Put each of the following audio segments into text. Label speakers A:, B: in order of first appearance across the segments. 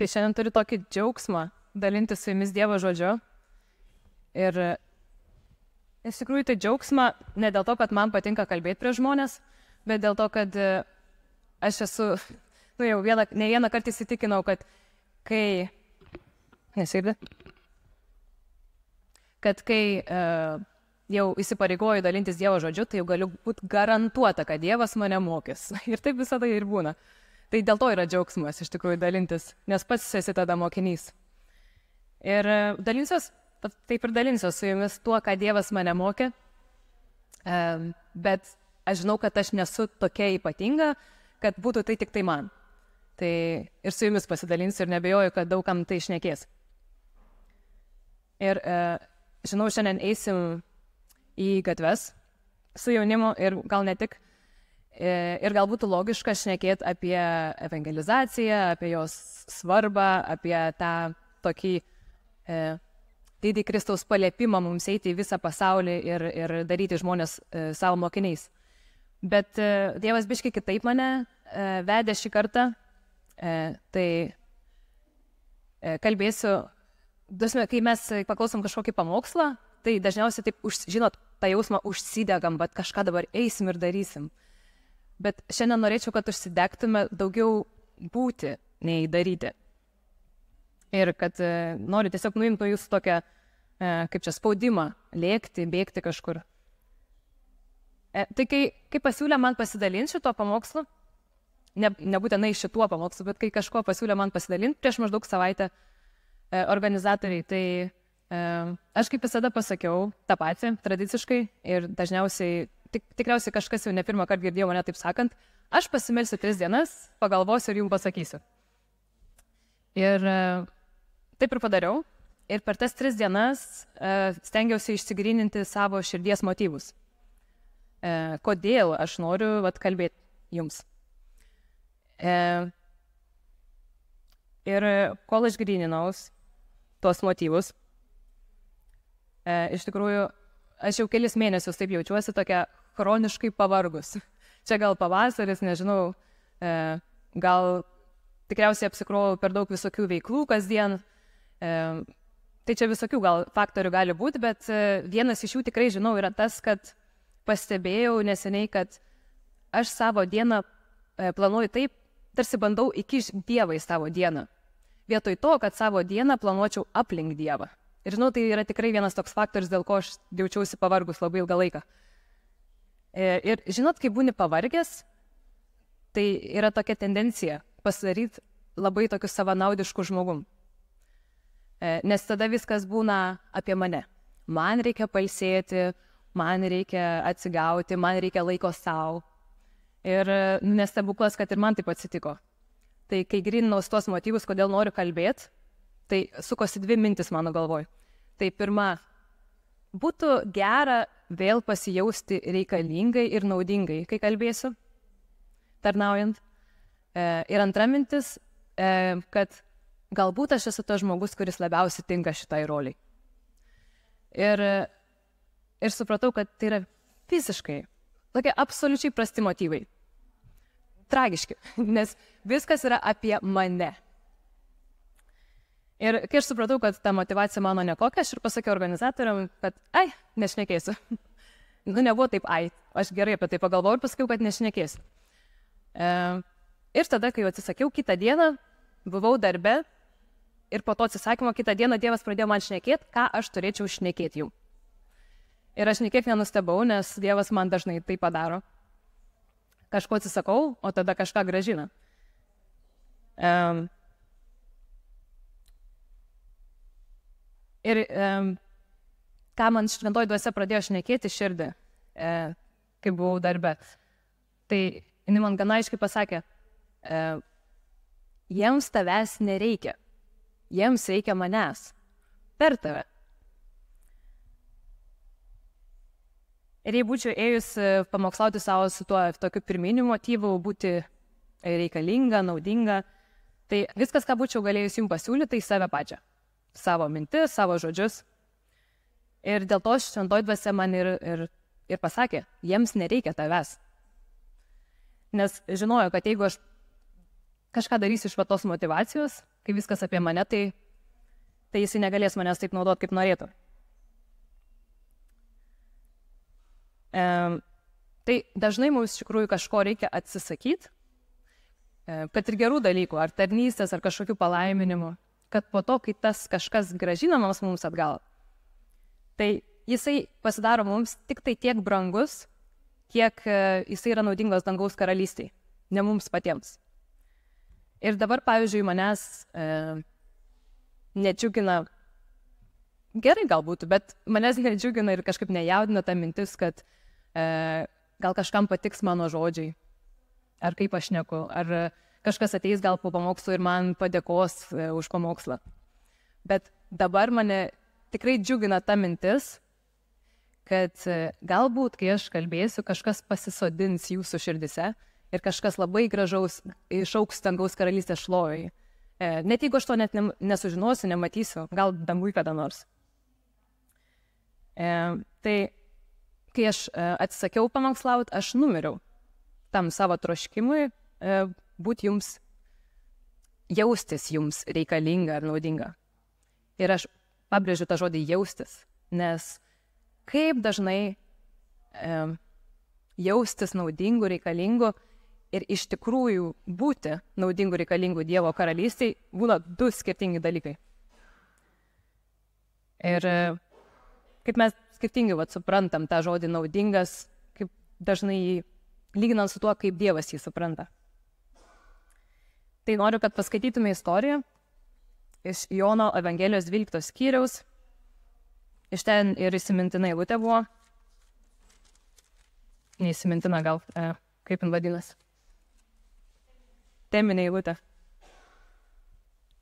A: Tai šiandien turiu tokį džiaugsmą dalinti su jumis Dievo žodžiu. Ir iš tikrųjų tai džiaugsmą ne dėl to, kad man patinka kalbėti prie žmonės, bet dėl to, kad aš esu, jau ne vieną kartą įsitikinau, kad kai jau įsipareigoju dalintis Dievo žodžiu, tai jau galiu būti garantuota, kad Dievas mane mokys. Ir taip visada ir būna. Tai dėl to yra džiaugsmas iš tikrųjų dalintis, nes pats esi tada mokinys. Ir taip ir dalinsiuos su jumis tuo, ką Dievas mane mokė, bet aš žinau, kad aš nesu tokia ypatinga, kad būtų tai tik tai man. Tai ir su jumis pasidalinsiu ir nebejoju, kad daugam tai šnekės. Ir žinau, šiandien eisim į gatves su jaunimu ir gal ne tik. Ir gal būtų logiška šnekėti apie evangelizaciją, apie jos svarbą, apie tą tokį didį Kristaus paliepimą mums eiti į visą pasaulį ir daryti žmonės savo mokiniais. Bet Dievas biškai kitaip mane vedė šį kartą, tai kalbėsiu, kai mes paklausom kažkokį pamokslą, tai dažniausiai taip, žinot, tą jausmą užsidegam, bet kažką dabar eisim ir darysim. Bet šiandien norėčiau, kad užsidegtume daugiau būti, nei daryti. Ir kad noriu tiesiog nuimti nuo jūsų tokią, kaip čia, spaudimą, lėkti, bėgti kažkur. Tai kai pasiūlė man pasidalinti šituo pamokslu, nebūtinai šituo pamokslu, bet kai kažko pasiūlė man pasidalinti prieš maždaug savaitę organizatoriai, tai aš kaip visada pasakiau tą patį, tradiciškai, ir dažniausiai tikriausiai kažkas jau ne pirmą kartą girdėjo mane taip sakant, aš pasimelsiu 3 dienas, pagalvosiu ir jums pasakysiu. Ir taip ir padariau. Ir per tas 3 dienas stengiausi išsigryninti savo širdies motyvus. Kodėl aš noriu kalbėti jums. Ir kol aš gryninaus tuos motyvus, iš tikrųjų, aš jau kelis mėnesius taip jaučiuosi tokia chroniškai pavargus. Čia gal pavasaris, nežinau, gal tikriausiai apsikrovau per daug visokių veiklų kasdien. Tai čia visokių gal faktorių gali būti, bet vienas iš jų tikrai žinau yra tas, kad pastebėjau neseniai, kad aš savo dieną planuoju taip, tarsi bandau įkišti Dievą į savo dieną. Vietoj to, kad savo dieną planuočiau aplink Dievą. Ir žinau, tai yra tikrai vienas toks faktorius, dėl ko aš jaučiausi pavargus labai ilgą laiką. Ir žinot, kai būni pavargęs, tai yra tokia tendencija pasidaryti labai tokiu savanaudišku žmogum. Nes tada viskas būna apie mane. Man reikia pailsėti, man reikia atsigauti, man reikia laiko savo. Ir nestebuklas, kad ir man taip atsitiko. Tai kai gryninau tuos motyvus, kodėl noriu kalbėti, tai sukosi 2 mintis mano galvoj. Tai pirma, būtų gera vėl pasijausti reikalingai ir naudingai, kai kalbėsiu, tarnaujant. Ir antra mintis, kad galbūt aš esu tas žmogus, kuris labiausiai tinka šitai roliai. Ir supratau, kad tai yra visiškai, tokie absoliučiai prasti motyvai. Tragiški, nes viskas yra apie mane. Ir kai aš supratau, kad ta motyvacija mano nekokia, aš ir pasakiau organizatoriam, kad nešnekėsiu. Nebuvo taip, aš gerai apie tai pagalvojau ir pasakiau, kad nešnekėsiu. Ir tada, kai jau atsisakiau, kitą dieną buvau darbe ir po to atsisakymo kitą dieną Dievas pradėjo man šnekėti, ką aš turėčiau šnekėti jums. Ir aš niekiek nenustebau, nes Dievas man dažnai tai padaro. Kažko atsisakau, o tada kažką grąžina. Ir ką man šventoji dvasia pradėjo šnekėti širdį, kai buvau darbe, tai jinai man gana aiškiai pasakė, jiems tavęs nereikia, jiems reikia manęs, per tave. Ir jei būčiau ėjus pamokslauti savo su tuo tokiu pirminiu motyvu, būti reikalinga, naudinga, tai viskas, ką būčiau galėjus jums pasiūlyti, tai save pačią. Savo mintis, savo žodžius. Ir dėl to šventoji dvasia man ir pasakė, jiems nereikia tavęs. Nes žinojo, kad jeigu aš kažką darysiu iš tos motyvacijos, kai viskas apie mane, tai jisai negalės manęs taip naudoti, kaip norėtų. Tai dažnai mums iš tikrųjų kažko reikia atsisakyti, kad ir gerų dalykų, ar tarnystės, ar kažkokių palaiminimų, kad po to, kai tas kažkas grąžinamas mums atgal, tai jisai pasidaro mums tik tai tiek brangus, kiek jisai yra naudingas dangaus karalystiai, ne mums patiems. Ir dabar, pavyzdžiui, manęs nedžiugina, gerai galbūt, bet manęs nedžiugina ir kažkaip nejaudina ta mintis, kad gal kažkam patiks mano žodžiai, ar kaip aš šneku, ar kažkas ateis gal po pamokslo ir man padėkos už pamokslą. Bet dabar mane tikrai džiugina ta mintis, kad galbūt, kai aš kalbėsiu, kažkas pasisodins jūsų širdise ir kažkas labai gražaus išauks dangaus karalystės šlovėje. Net jeigu aš to net nesužinosiu, nematysiu, gal dangui kada nors. Tai kai aš atsisakiau pamokslauti, aš numiriau tam savo troškimui būti jums, jaustis jums reikalinga ar naudinga. Ir aš pabrėžiu tą žodį jaustis, nes kaip dažnai jaustis naudingu, reikalingu ir iš tikrųjų būti naudingu, reikalingu Dievo karalystiai būna du skirtingi dalykai. Ir kaip mes skirtingai suprantam tą žodį naudingas, kaip dažnai jį lyginant su tuo, kaip Dievas jį supranta. Tai noriu, kad paskaitytume istoriją iš Jono Evangelijos 12 skyriaus. Iš ten ir įsimintina eilutė buvo. Neįsimintina gal, kaip jin vadinasi. Teminė eilutė.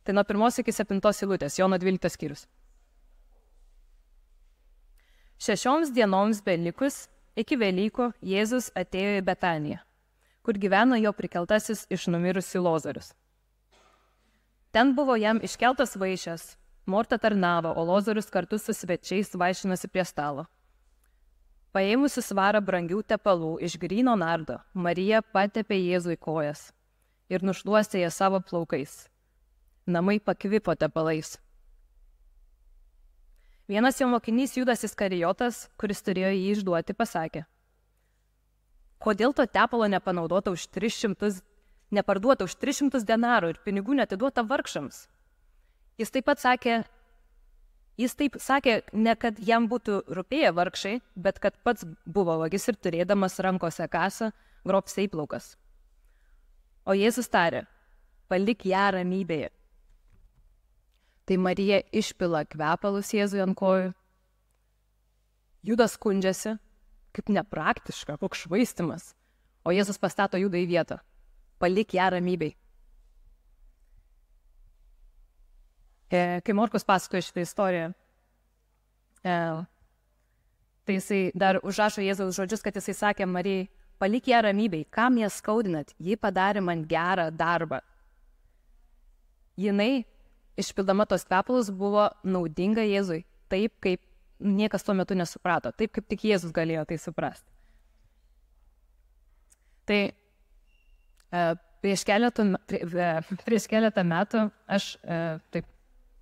A: Tai nuo 1 iki 7 eilutės, Jono 12 skyrius. 6 dienoms belikus iki Velykų Jėzus atėjo į Betaniją, kur gyveno jo prikeltasis iš numirusių Lozorius. Ten buvo jam iškeltas vaišes, Morta tarnavo, o Lozorius kartu su svečiais vaišinosi prie stalo. Paėmusi svarą brangių tepalų iš gryno nardo, Marija patepė Jėzui kojas ir nušluostė jas savo plaukais. Namai pakvipo tepalais. Vienas jo mokinys Judas Iskarijotas, kuris turėjo jį išduoti, pasakė: kodėl to tepalo neparduota už 300 denarų ir pinigų neatiduota vargšams? Jis taip sakė, ne kad jam būtų rūpėję vargšai, bet kad pats buvo vagis ir turėdamas rankose kasą, grobs įplaukas. O Jėzus tarė: palik ją ramybėje. Tai Marija išpila kvepalus Jėzui ant kojų. Judas skundžiasi, kaip nepraktiška, koks švaistimas. O Jėzus pastato Judą į vietą. Palik ją ramybėj. Kai Morkus pasakoja šitą istoriją, tai jisai dar užrašo Jėzaus žodžius, kad jisai sakė Marijai: palik ją ramybėj, kam ją skaudinat, ji padarė man gerą darbą. Jinai, išpildama tos kvepalus, buvo naudinga Jėzui, taip kaip niekas tuo metu nesuprato, taip kaip tik Jėzus galėjo tai suprasti. Tai prieš keletą metų aš taip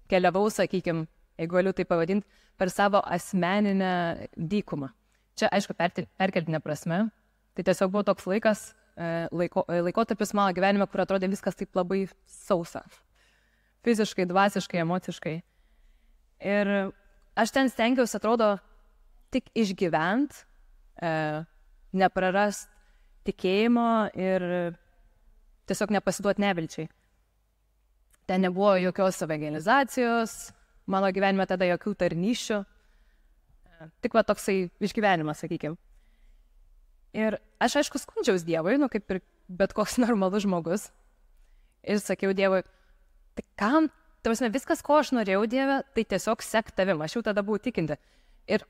A: keliavau, sakykime, jeigu galiu tai pavadinti, per savo asmeninę dykumą. Čia, aišku, perkeltinė prasme. Tai tiesiog buvo toks laikotarpis mano gyvenime, kur atrodė viskas taip labai sausa. Fiziškai, dvasiškai, emociškai. Ir aš ten stengiausi, atrodo, tik išgyvent, neprarast tikėjimo ir tiesiog nepasiduoti nevilčiai. Ten nebuvo jokios evangelizacijos, mano gyvenime tada jokių tarnysčių. Tik va toksai išgyvenimas, sakykime. Ir aš, aišku, skundžiaus Dievui, kaip ir bet koks normalus žmogus. Ir sakiau Dievui: tai kam, viskas, ko aš norėjau, Dieve, tai tiesiog sek tavim, aš jau tada buvau tikinti. Ir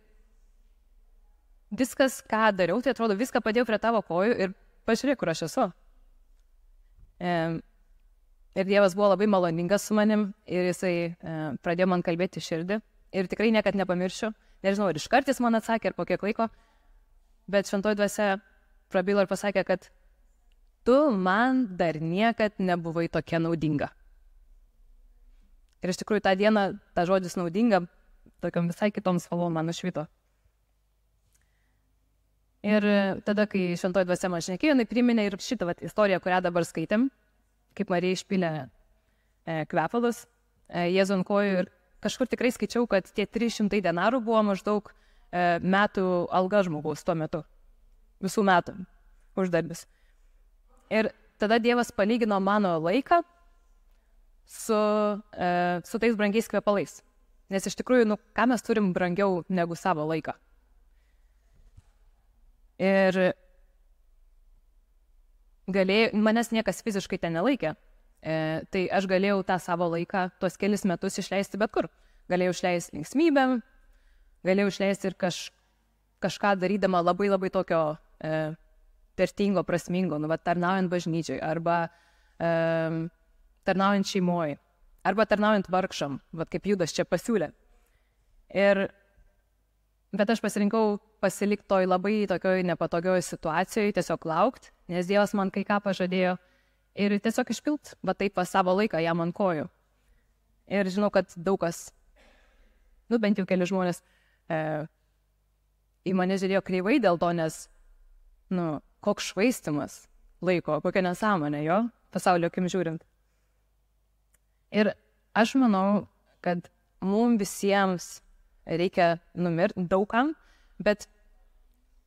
A: viskas, ką dariau, tai atrodo, viską padėjau prie tavo kojų ir pažiūrėk, kur aš esu. Ir Dievas buvo labai maloningas su manim ir jisai pradėjo man kalbėti širdį. Ir tikrai niekad nepamiršiu, nežinau, ar iškart jis man atsakė, ar po kiek laiko, bet šventoji dvasia prabilo ir pasakė, kad tu man dar niekad nebuvai tokia naudinga. Ir iš tikrųjų tą dieną ta žodis naudinga, tokiam visai kitom spalvom man nušvito. Ir tada, kai šventoji dvasia man šnekėjo, jinai priminė ir šitą istoriją, kurią dabar skaitėm, kaip Marija išpylė kvepalus Jėzų ant kojų. Ir kažkur tikrai skaičiau, kad tie 300 denarų buvo maždaug metų alga žmogaus tuo metu. Visų metų uždarbis. Ir tada Dievas palygino mano laiką su tais brangiais kvepalais. Nes iš tikrųjų, ką mes turim brangiau negu savo laiką? Ir manęs niekas fiziškai ten nelaikė. Tai aš galėjau tą savo laiką, tuos kelis metus išleisti bet kur. Galėjau išleisti linksmybėm, galėjau išleisti ir kažką darydama labai labai tokio vertingo, prasmingo, tarnaujant bažnyčiai, arba tarnaujant šeimoje, arba tarnaujant vargšam, kaip Judas čia pasiūlė. Bet aš pasirinkau pasilikti toj labai tokioj nepatogioj situacijoje, tiesiog laukti, nes Dievas man kai ką pažadėjo ir tiesiog išpilt, taip savo laiką jam ant kojų. Ir žinau, kad daug kas, bent jau keli žmonės į mane žiūrėjo kreivai dėl to, nes, koks švaistimas laiko, kokia nesąmonė jo, pasaulio akim žiūrint. Ir aš manau, kad mums visiems reikia numirti daugam, bet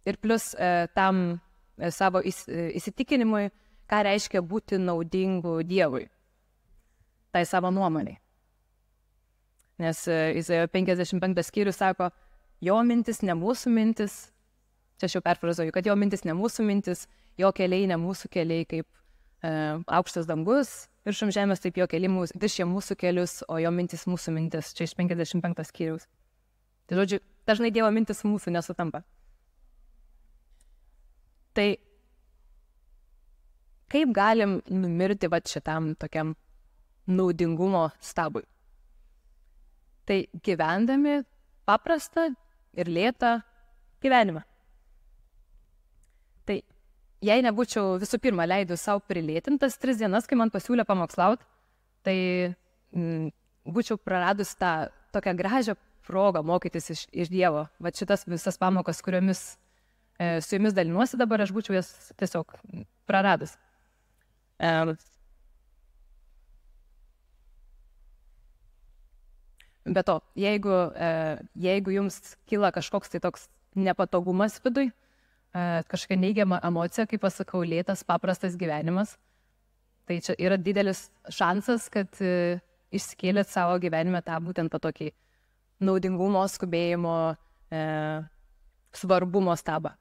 A: ir plus tam savo įsitikinimui, ką reiškia būti naudingu Dievui, tai savo nuomonei. Nes Izaijo 55 skyrius sako, jo mintis ne mūsų mintis, čia aš jau perfrazuoju, kad jo mintis ne mūsų mintis, jo keliai ne mūsų keliai, kaip aukštas dangus, viršum žemės, taip jo keliai viršė mūsų kelius, o jo mintis mūsų mintis, čia iš 55 skyrius. Tai žodžiu, dažnai Dievo mintis mūsų nesutampa. Tai kaip galim numirti šitam tokiam naudingumo stabui? Tai gyvendami paprastą ir lėtą gyvenimą. Tai jei nebūčiau visų pirma leidus savo prilėtintas 3 dienas, kai man pasiūlė pamokslauti, tai būčiau praradus tą tokią gražią progą mokytis iš Dievo. Šitas visas pamokas, kuriomis su jumis dalinuosi dabar, aš būčiau jas tiesiog praradus. Be to, jeigu jums kyla kažkoks tai toks nepatogumas viduj, kažkokia neigiama emocija, kaip pasakau, lėtas, paprastas gyvenimas, tai čia yra didelis šansas, kad išsikėlėt savo gyvenime tą būtent tokį naudingumo, skubėjimo, svarbumo stabą.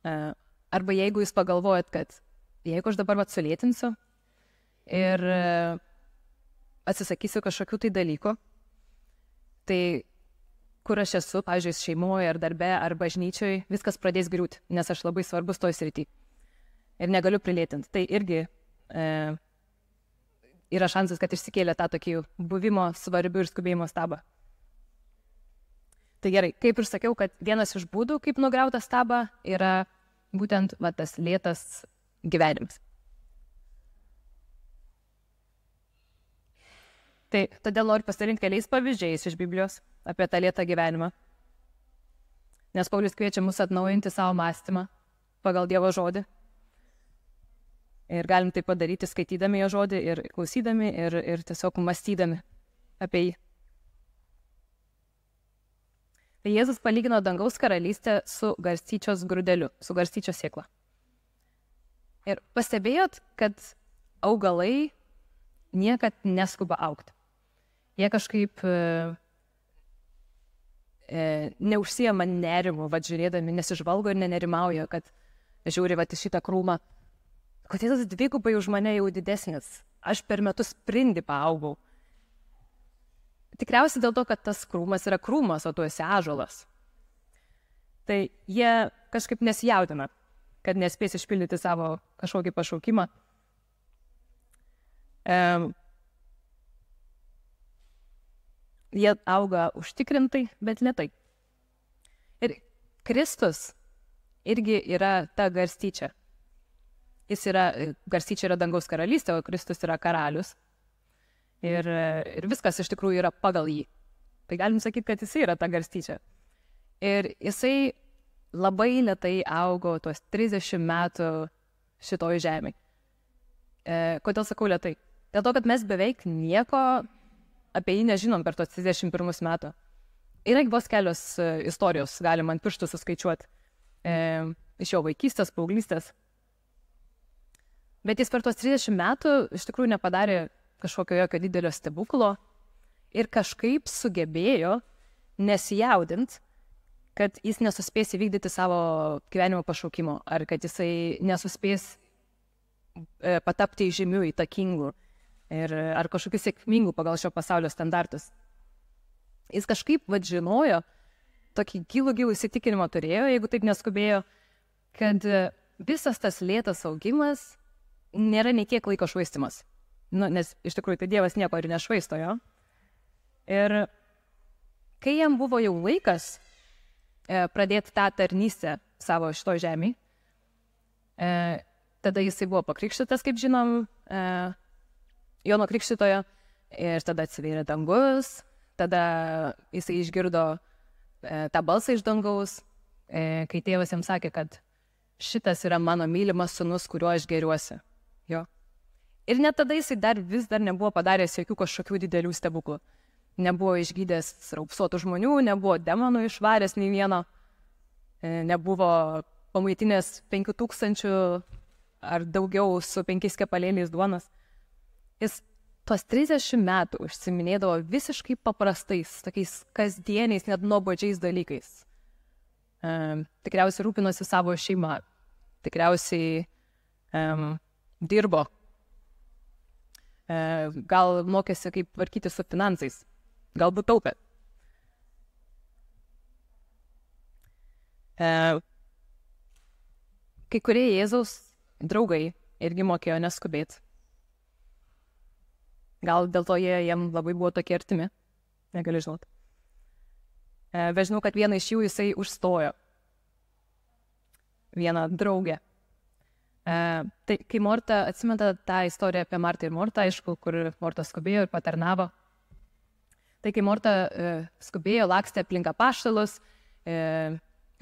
A: Arba jeigu jūs pagalvojat, kad jeigu aš dabar sulėtinsiu ir atsisakysiu kažkokių tai dalykų, tai kur aš esu, pavyzdžiui, šeimoje ar darbe ar bažnyčioje, viskas pradės griūti, nes aš labai svarbus toj srity ir negaliu prilėtinti. Tai irgi yra šansas, kad išsikėlė tą tokį buvimo svarbių ir skubėjimo stabą. Tai gerai, kaip ir sakiau, kad vienas iš būdų, kaip nugriauti tą stabą, yra būtent tas lėtas gyvenimas. Tai todėl noriu pasidalinti keliais pavyzdžiais iš Biblijos apie tą lėtą gyvenimą. Nes Paulius kviečia mus atnaujinti savo mąstymą pagal Dievo žodį. Ir galim tai padaryti skaitydami jo žodį ir klausydami ir tiesiog mąstydami apie jį. Tai Jėzus palygino dangaus karalystę su garstyčios grūdeliu, su garstyčios sėkla. Ir pastebėjot, kad augalai niekad neskuba augti. Jie kažkaip neužsijama nerimu, žiūrėdami, nesižvalgo ir nenerimauja, kad žiūri į šitą krūmą. Kodėl jis 2 už mane jau didesnis? Aš per metus sprindį paaugau. Tikriausiai dėl to, kad tas krūmas yra krūmas, o tu esi ąžuolas. Tai jie kažkaip nesijaudina, kad nespės išpildyti savo kažkokį pašaukimą. Jie auga užtikrintai, bet lėtai. Ir Kristus irgi yra ta garstyčia. Garstyčia yra dangaus karalystė, o Kristus yra karalius. ir viskas iš tikrųjų yra pagal jį. Tai galim sakyti, kad jisai yra ta garstyčia. Ir jisai labai lėtai augo tuos 30 metų šitoj žemėj. Kodėl sakau lėtai? Dėl to, kad mes beveik nieko apie jį nežinom per tos 31 metų. Yra vos kelios istorijos, galima ant pirštų suskaičiuoti iš jo vaikystės, paauglystės. Bet jis per tos 30 metų iš tikrųjų nepadarė kažkokio jokio didelio stebuklo ir kažkaip sugebėjo nesijaudint, kad jis nesuspės įvykdyti savo gyvenimo pašaukimo, ar kad jisai nesuspės patapti žymių, įtakingų ar kažkokių sėkmingų pagal šio pasaulio standartus. Jis kažkaip žinojo, tokį gilų įsitikinimą turėjo, jeigu taip neskubėjo, kad visas tas lėtas augimas nėra nei kiek laiko švaistimas. Nes iš tikrųjų tai Dievas nieko ir nešvaisto jo. Ir kai jam buvo jau laikas pradėti tą tarnystę savo šitoj žemėj, tada jisai buvo pakrikštytas, kaip žinom, Jono Krikštytojo, ir tada atsivėrė dangus, tada jisai išgirdo tą balsą iš dangaus, kai tėvas jam sakė, kad šitas yra mano mylimas sūnus, kuriuo aš gėriuosi. Jo. Ir net tada jisai vis dar nebuvo padaręs jokių kažkokių didelių stebuklų. Nebuvo išgydęs raupsuotų žmonių, nebuvo demonų išvaręs nei vieno, nebuvo pamaitinęs 5000 ar daugiau su 5 kepalėliais duonos. Jis tuos 30 metų užsiminėdavo visiškai paprastais, tokiais kasdieniais, net nuobodžiais dalykais. Tikriausiai rūpinosi savo šeimą, tikriausiai dirbo, gal mokėsi kaip tvarkyti su finansais, galbūt taupė. Kai kurie Jėzaus draugai irgi mokėjo neskubėti. Gal dėl to jiem labai buvo tokie artimi, negali žinot. Bet žinau, kad vieną iš jų jisai užstojo. Vieną draugę. Tai kai Morta, atsimeta tą istoriją apie Martą ir Mortą, aišku, kur Morta skubėjo ir patarnavo. Tai kai Morta skubėjo, lakstė aplink apaštalus,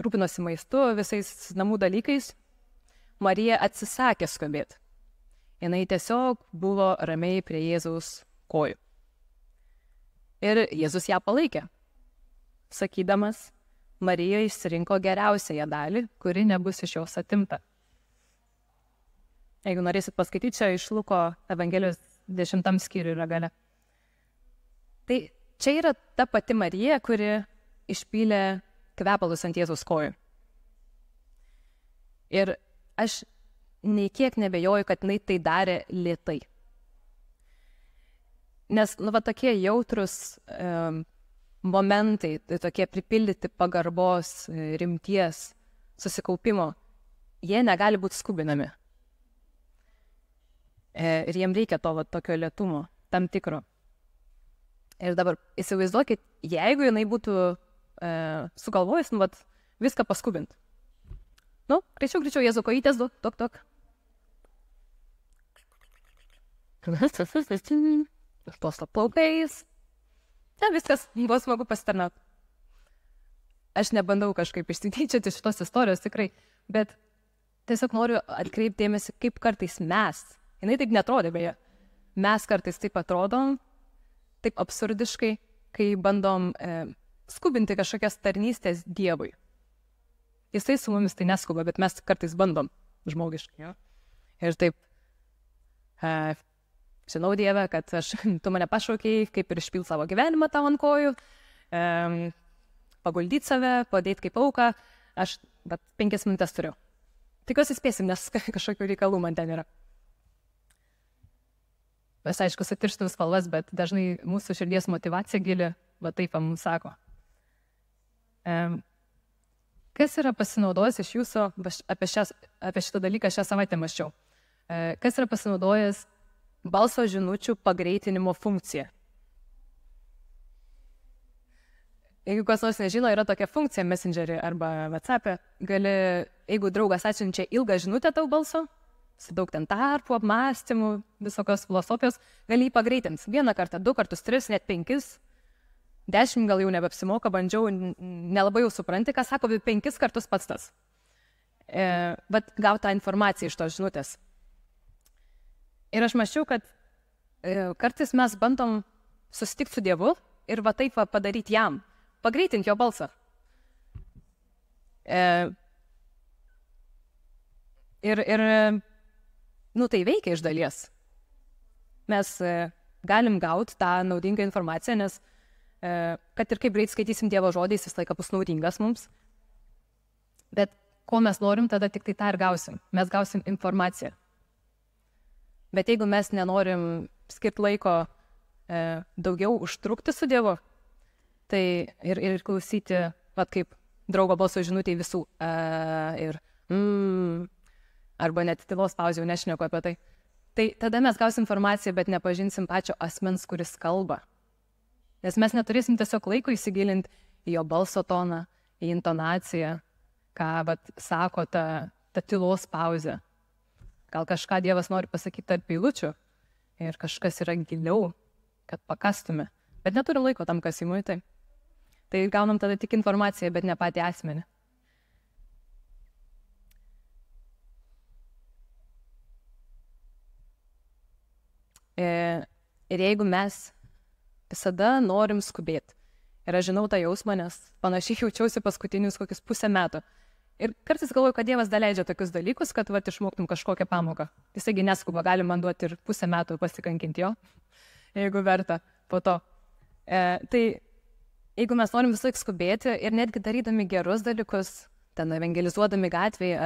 A: rūpinosi maistu, visais namų dalykais, Marija atsisakė skubėti. Jinai tiesiog buvo ramiai prie Jėzaus kojų. Ir Jėzus ją palaikė, sakydamas, Marija išsirinko geriausiąją dalį, kuri nebus iš jos atimta. Jeigu norėsit paskaityti, čia iš Luko Evangelijos 10 skyriui yra gale. Tai čia yra ta pati Marija, kuri išpylė kvepalus ant Jėzaus kojų. Ir aš nei kiek nebejoju, kad jinai tai darė lėtai. Nes, tokie jautrus momentai, tai tokie pripildyti pagarbos, rimties, susikaupimo, jie negali būti skubinami. Ir jiem reikia to tokio lėtumo, tam tikro. Ir dabar įsivaizduokit, jeigu jinai būtų sugalvojus, viską paskubint. Greičiau, Jėzau kojytės, tok. Tos plaukais. Viskas, buvo smagu pasitarnauti. Aš nebandau kažkaip išsityčioti šitos istorijos tikrai, bet tiesiog noriu atkreipti dėmesį, kaip kartais mes, jinai taip netrodė beje, mes kartais taip atrodom, taip absurdiškai, kai bandom skubinti kažkokias tarnystės Dievui. Jisai su mumis tai neskuba, bet mes kartais bandom žmogiškai. Jo? Ir taip, žinau Dieve, kad tu mane pašaukei, kaip ir išpilt savo gyvenimą tau ant kojų, paguldyti save, padėti kaip auką, aš 5 minutės turiu. Tikiuosi spėsim, nes kažkokių reikalų man ten yra. Vis aišku, sutirštų spalvas, bet dažnai mūsų širdies motyvacija gili, taip mums sako. Kas yra pasinaudojęs iš jūsų, apie šitą dalyką šią savaitę mąsčiau, kas yra pasinaudojęs balso žinučių pagreitinimo funkciją? Jeigu kas nors nežino, yra tokia funkcija Messenger'e arba WhatsApp'e, jeigu draugas atsiunčia ilgą žinutę tau balso, su daug ten tarpų, apmąstymų, visokios filosofijos, gali jį pagreitinti. 1 kartą, 2 kartus, 3, net 5, 10 gal jau nebeapsimoka, bandžiau, nelabai jau supranti, ką sako, bet 5 kartus pats tas. Bet gauti tą informaciją iš tos žinutės. Ir aš mačiau, kad kartais mes bandom susitikti su Dievu ir va taip padaryti jam, pagreitinti jo balsą. Tai veikia iš dalies. Mes galim gauti tą naudingą informaciją, nes kad ir kaip greit skaitysim Dievo žodį, jis visą laiką bus naudingas mums. Bet ko mes norim, tada tik tai tą ir gausim. Mes gausim informaciją. Bet jeigu mes nenorim skirti laiko daugiau užtrukti su Dievu, tai ir klausyti, kaip draugo balso žinutėj visų arba net tylos pauzė, jau nešneku apie tai. Tai tada mes gausim informaciją, bet nepažinsim pačio asmens, kuris kalba. Nes mes neturėsim tiesiog laiko įsigilinti į jo balso toną, į intonaciją, ką sako ta tylos pauzė. Gal kažką Dievas nori pasakyti tarp eilučių ir kažkas yra giliau, kad pakastume. Bet neturim laiko tam kasimui, tai. Tai gaunam tada tik informaciją, bet ne patį asmenį. Ir jeigu mes visada norim skubėti, ir aš žinau tą jausmą, nes panašiai jaučiausi paskutinius kokius 0,5 metų. Ir kartais galvoju, kad Dievas daleidžia tokius dalykus, kad išmoktum kažkokią pamoką. Jisai neskuba, gali man duoti ir 0,5 metų pasikankinti jo, jeigu verta po to. Tai jeigu mes norim visą laiką skubėti ir netgi darydami gerus dalykus, ten evangelizuodami gatvėje,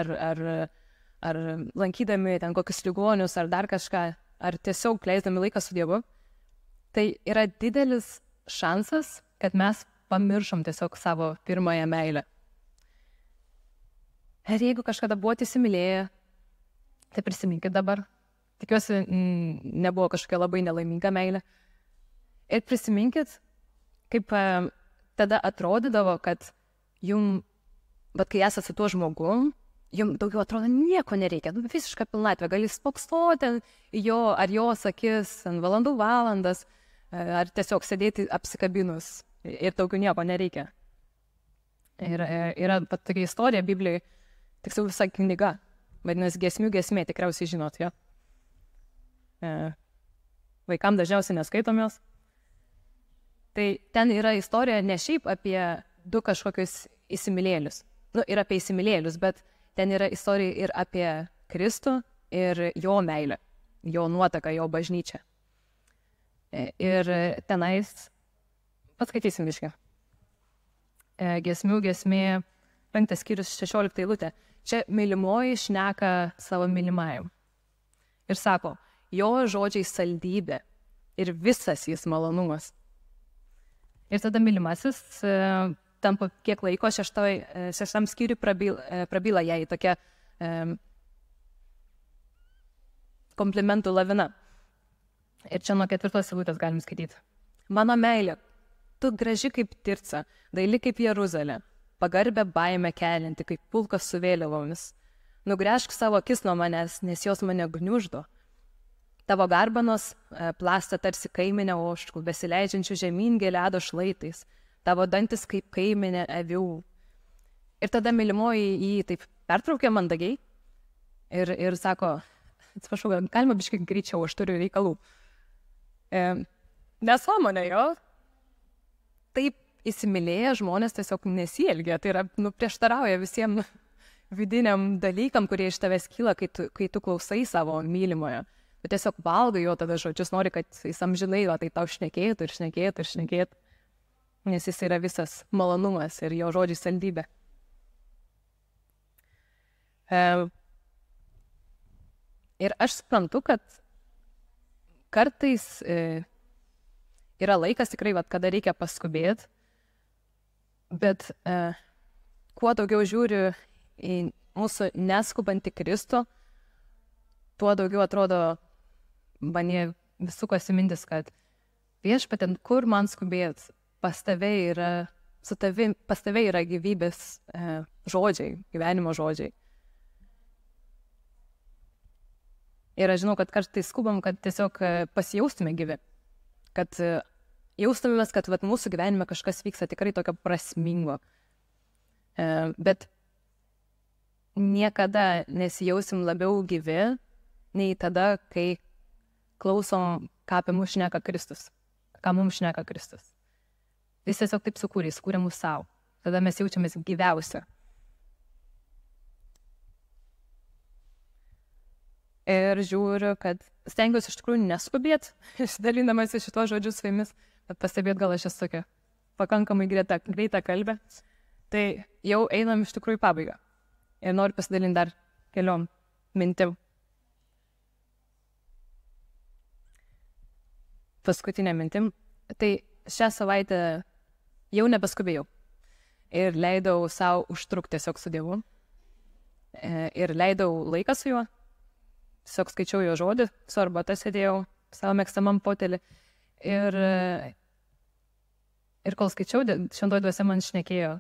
A: ar lankydami ten kokius ligonius, ar dar kažką, ar tiesiog leisdami laiką su Dievu, tai yra didelis šansas, kad mes pamiršom tiesiog savo pirmąją meilę. Ir jeigu kažkada buvote įsimylėję, tai prisiminkit dabar. Tikiuosi, nebuvo kažkokia labai nelaiminga meilė. Ir prisiminkit, kaip tada atrodydavo, kad jum, kai esate su tuo žmogum, jums daugiau atrodo nieko nereikia, visiška pilnatvė, gali spoksoti jo ar jos akis valandų valandas, ar tiesiog sėdėti apsikabinus ir daugiau nieko nereikia. Ir yra tokia istorija Biblijai, tiksliau visa knyga, vadinasi Giesmių giesmė, tikriausiai žinot, jo. Vaikam dažniausiai neskaitom jos. Tai ten yra istorija ne šiaip apie 2 kažkokius įsimylėlius, ir apie įsimylėlius, bet ten yra istorija ir apie Kristų ir jo meilę, jo nuotaką, jo bažnyčią. Ir tenais, paskaitysim biškį. Giesmių giesmė, 5 skyrius 16 eilutė. Čia mylimoji šneka savo mylimajam. Ir sako, jo žodžiai saldybė ir visas jis malonumas. Ir tada mylimasis tam po kiek laiko 6 skyriui prabyla jai tokia komplimentų lavina. Ir čia nuo 4 eilutės galim skaityti. Mano meilė, tu graži kaip Tirca, daili kaip Jeruzalė, pagarbę baimę kelinti kaip pulkas su vėliavomis. Nugręžk savo akis nuo manęs, nes jos mane gniuždo. Tavo garbanos plasta tarsi kaiminė ožkų, besileidžiančių žemyn Gileado šlaitais. Tavo dantis kaip kaiminė avių. Ir tada mylimoji jį taip pertraukė mandagiai ir sako, atsiprašau, galima biškai greičiau, aš turiu reikalų. Nesąmonė, jo. Taip įsimylėję žmonės tiesiog nesielgia, tai yra prieštarauja visiems vidiniam dalykam, kurie iš tavęs kyla, kai tu klausai savo mylimojo. Tu tiesiog valgai jo tada žodžius, nori, kad jis amžinai, tai tau šnekėtų ir šnekėtų ir šnekėtų. Nes jis yra visas malonumas ir jo žodžiai saldybė. Ir aš suprantu, kad kartais yra laikas tikrai, kada reikia paskubėti, bet kuo daugiau žiūriu į mūsų neskubantį Kristų, tuo daugiau atrodo mane visukasi mintis, kad viešpatie, kur man skubėti? Pas tave yra gyvybės žodžiai, gyvenimo žodžiai. Ir aš žinau, kad kartais skubam, kad tiesiog pasijaustume gyvi. Kad jaustumėmės, kad vat, mūsų gyvenime kažkas vyksta tikrai tokio prasmingo. Bet niekada nesijausim labiau gyvi, nei tada, kai klausom, ką apie mus šneka Kristus. Ką mums šneka Kristus. Jis tiesiog taip sukūrė mus savo. Tada mes jaučiamės gyviausia. Ir žiūriu, kad stengiuosi iš tikrųjų neskubėti, išdalindamas iš šito žodžiu su jumis, bet pastebėt, gal aš esu tokia pakankamai greita kalbė. Tai jau einam iš tikrųjų į pabaigą. Ir noriu pasidalinti dar keliom mintim. Paskutinė mintim. Tai šią savaitę jau nebeskubėjau. Ir leidau savo užtrukti tiesiog su Dievu. Ir leidau laiką su juo. Tiesiog skaičiau jo žodį, su arbata sėdėjau savo mėgstamam fotelį. Ir kol skaičiau, šventoj dvasia man šnekėjo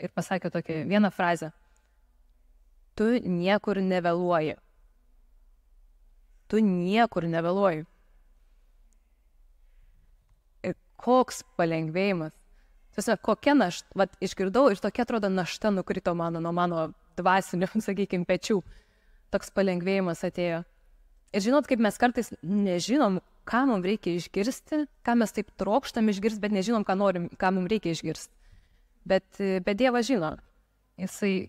A: ir pasakė tokią vieną frazę. Tu niekur nevėluoji. Tu niekur nevėluoji. Ir koks palengvėjimas. Tiesiog kokia našta, vat išgirdau ir tokia atrodo našta nukrito nuo mano dvasinių, sakykime, pečių. Toks palengvėjimas atėjo. Ir žinot, kaip mes kartais nežinom, ką mums reikia išgirsti, ką mes taip trokštam išgirsti, bet nežinom, ką mums reikia išgirsti. Bet Dievas žino. Jisai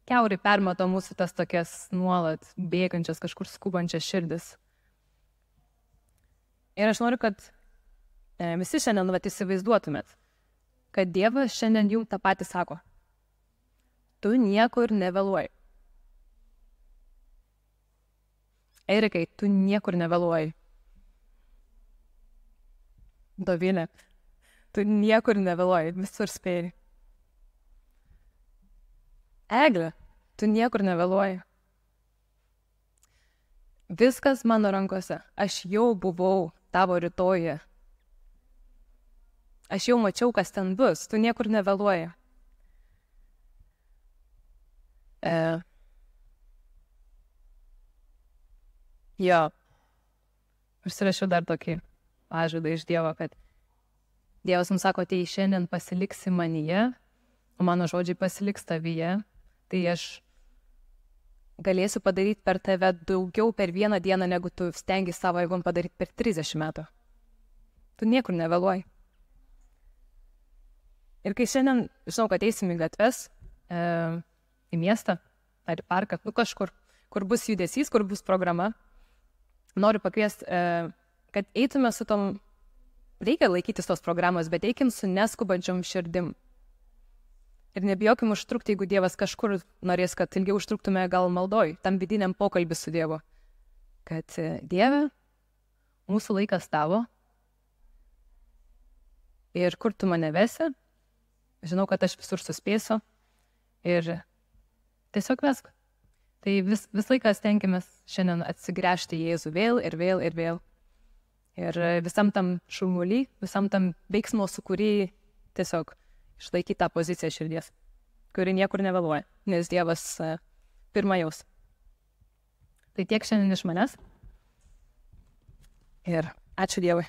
A: kiaurai permato mūsų tas tokias nuolat bėgančias, kažkur skubančias širdis. Ir aš noriu, kad visi šiandien įsivaizduotumėt, kad Dievas šiandien jums tą patį sako. Tu niekur nevėluoji. Erikai, tu niekur nevėluoji. Dovilė, tu niekur nevėluoji, visur spėji. Eglė, tu niekur nevėluoji. Viskas mano rankose. Aš jau buvau tavo rytojuje. Aš jau mačiau, kas ten bus. Tu niekur nevėluoji. Jo. Užsirašiau dar tokį pažadą iš Dievo, kad Dievas mums sako, tai šiandien pasiliksi manyje, o mano žodžiai pasiliks tavyje, tai aš galėsiu padaryti per tave daugiau per vieną dieną, negu tu stengi savo jėgom padaryti per 30 metų. Tu niekur nevėluoji. Ir kai šiandien, žinau, kad eisim į gatves, į miestą, ar į parką, kažkur, kur bus judesys, kur bus programa, noriu pakviesti, kad eitume su tom, reikia laikytis tos programos, bet eikim su neskubančiom širdim. Ir nebijokim užtrukti, jeigu Dievas kažkur norės, kad ilgiau užtruktume gal maldoj, tam vidiniam pokalbį su Dievu. Kad Dieve, mūsų laikas tavo ir kur tu mane vesi, žinau, kad aš visur suspėsiu ir tiesiog vesk. Tai vis laiką stenkimės šiandien atsigręžti Jėzų vėl ir vėl ir vėl. Ir visam tam šurmuly, visam tam veiksmo sukūrį tiesiog išlaikyti tą poziciją širdies, kuri niekur nevėluoja, nes Dievas pirma jaus. Tai tiek šiandien iš manęs. Ir ačiū Dievui.